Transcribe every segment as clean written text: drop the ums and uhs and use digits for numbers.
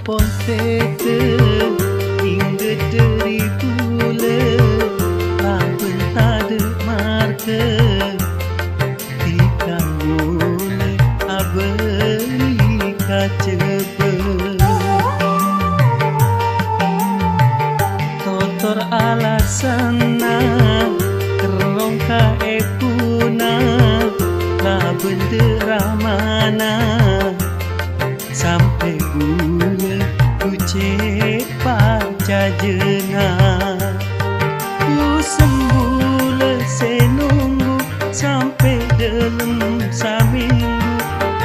kapon tete hingga dari bulan laban tade marke tika boleh abeli kacebe totor alasana kerong kaepuna laban deramana sampai gula kucek pacajena ku sembula senunggu sampai dalam saminggu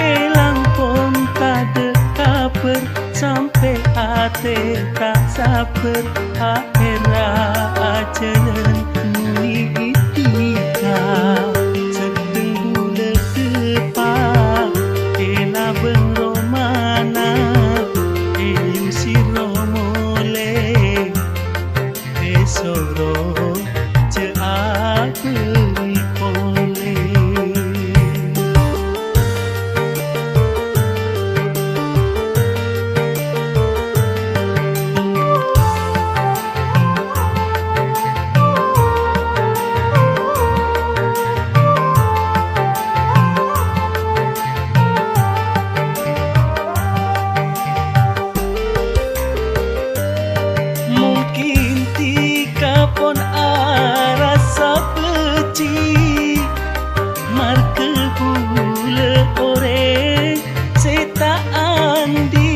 elang pun tak kabar sampai hati tak sabar akhirat ajaran muni itika sedeng gula depan ela bengro mana eyu siro mole esoro je abeli pole pon arasa peci marke bule ore seta andi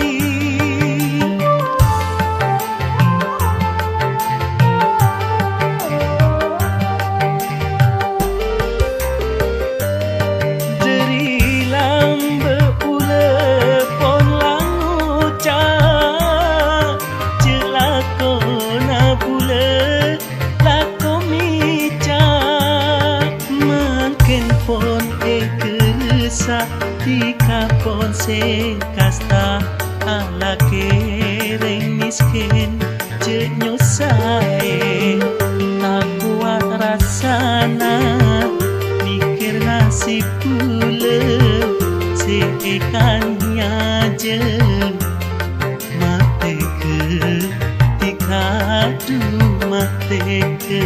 dari lambe ule pon languca jelakona bule pon ekersa tika pon se kasta ala kereng miskin je nyosae tak kuat rasana mikir nasib pula seekannya je mate ke tika du mate ke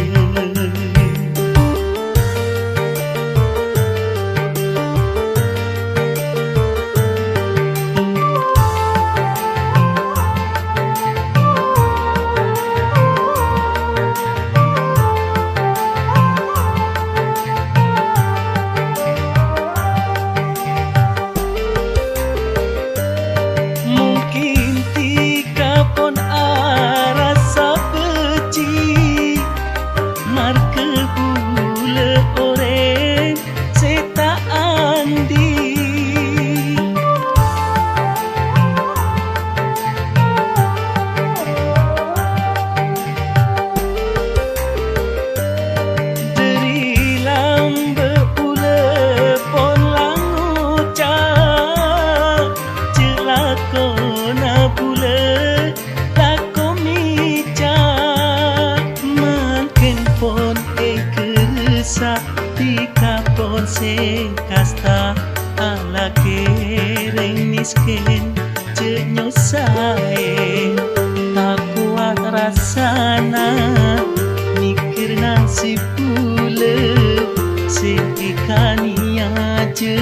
tika pon se kasta ala kereng miskin je nyosae tak kuat rasana mikir nasib pula seekania je